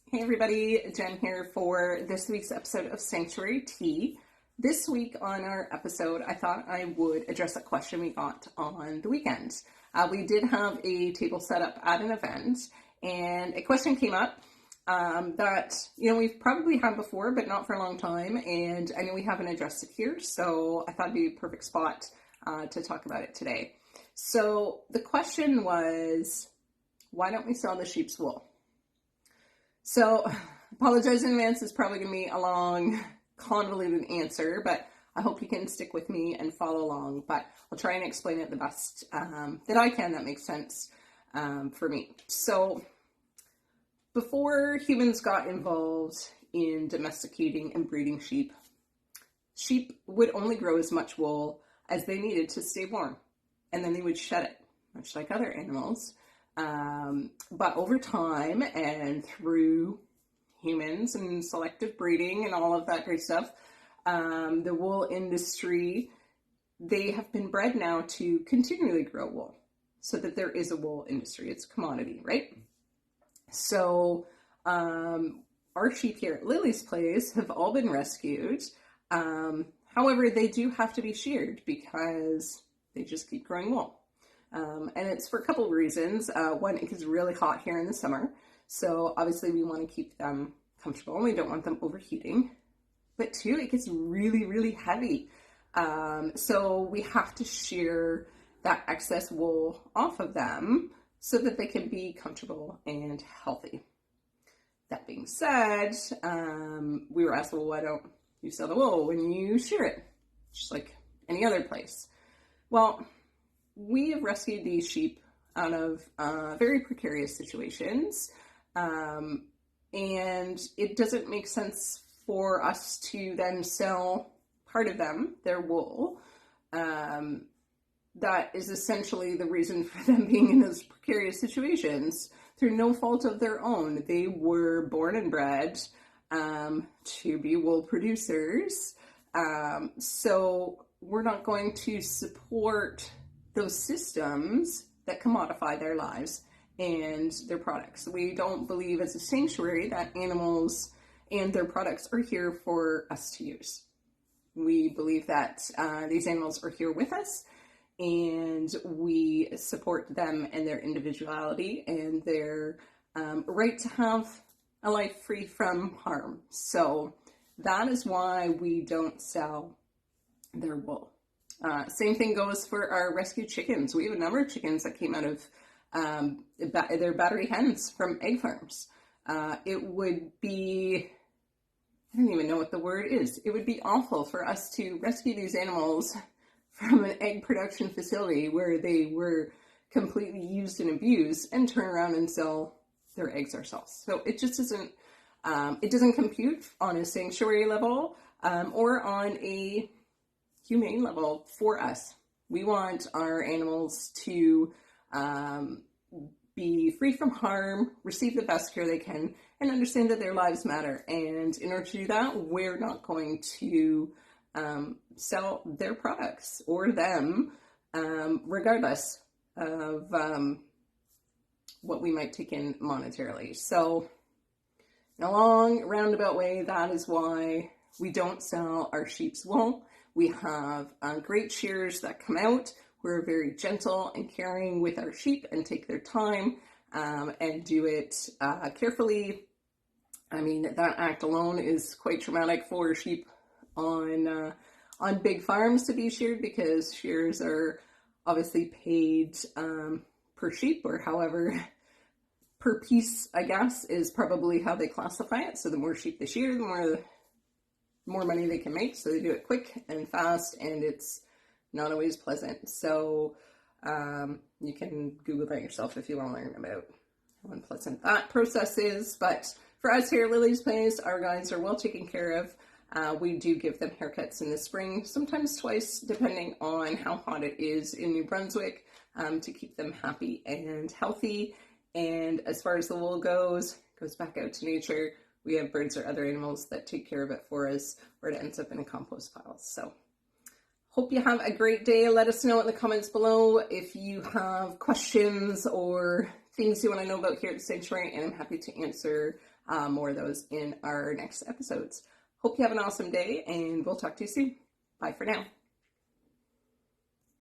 Hey everybody, Jen here for this week's episode of Sanctuary Tea. This week on our episode, I thought I would address a question we got on the weekend. We did have a table set up at an event, and a question came up that, we've probably had before, but not for a long time, and I know we haven't addressed it here, so I thought it'd be a perfect spot to talk about it today. So the question was, why don't we sell the sheep's wool? So, apologize in advance, it's probably going to be a long, convoluted answer, but I hope you can stick with me and follow along, but I'll try and explain it the best that I can that makes sense for me. So, before humans got involved in domesticating and breeding sheep, sheep would only grow as much wool as they needed to stay warm, and then they would shed it, much like other animals. But over time and through humans and selective breeding and all of that great stuff, the wool industry, they have been bred now to continually grow wool so that there is a wool industry. It's a commodity, right? So our sheep here at Lily's Place have all been rescued. However, they do have to be sheared because they just keep growing wool. And it's for a couple of reasons. One, it gets really hot here in the summer, so obviously we want to keep them comfortable. We don't want them overheating. But two, it gets really, really heavy. So we have to shear that excess wool off of them so that they can be comfortable and healthy. That being said, we were asked, well, why don't you sell the wool when you shear it? Just like any other place. Well, we have rescued these sheep out of very precarious situations, and it doesn't make sense for us to then sell part of them, their wool. That is essentially the reason for them being in those precarious situations through no fault of their own. They were born and bred to be wool producers, so we're not going to support those systems that commodify their lives and their products. We don't believe as a sanctuary that animals and their products are here for us to use. We believe that these animals are here with us, and we support them and their individuality and their right to have a life free from harm. So that is why we don't sell their wool. Same thing goes for our rescued chickens. We have a number of chickens that came out of their battery hens from egg farms. It would be, I don't even know what the word is. It would be awful for us to rescue these animals from an egg production facility where they were completely used and abused and turn around and sell their eggs ourselves. So it just isn't, it doesn't compute on a sanctuary level or on a humane level for us. We want our animals to be free from harm, receive the best care they can, and understand that their lives matter. And in order to do that, we're not going to sell their products or them, regardless of what we might take in monetarily. So, in a long roundabout way, that is why we don't sell our sheep's wool. We have great shearers that come out. We're very gentle and caring with our sheep and take their time and do it carefully. I mean, that act alone is quite traumatic for sheep on big farms to be sheared, because shearers are obviously paid per sheep, or however, per piece, I guess, is probably how they classify it. So the more sheep they shear, the more money they can make. So they do it quick and fast, and it's not always pleasant. So you can Google that yourself if you want to learn about how unpleasant that process is. But for us here at Lily's Place, our guys are well taken care of. We do give them haircuts in the spring, sometimes twice, depending on how hot it is in New Brunswick, to keep them happy and healthy. And as far as the wool goes back out to nature. We have birds or other animals that take care of it for us, or it ends up in a compost pile. So hope you have a great day. Let us know in the comments below if you have questions or things you want to know about here at the Sanctuary, and I'm happy to answer more of those in our next episodes. Hope you have an awesome day, and we'll talk to you soon. Bye for now.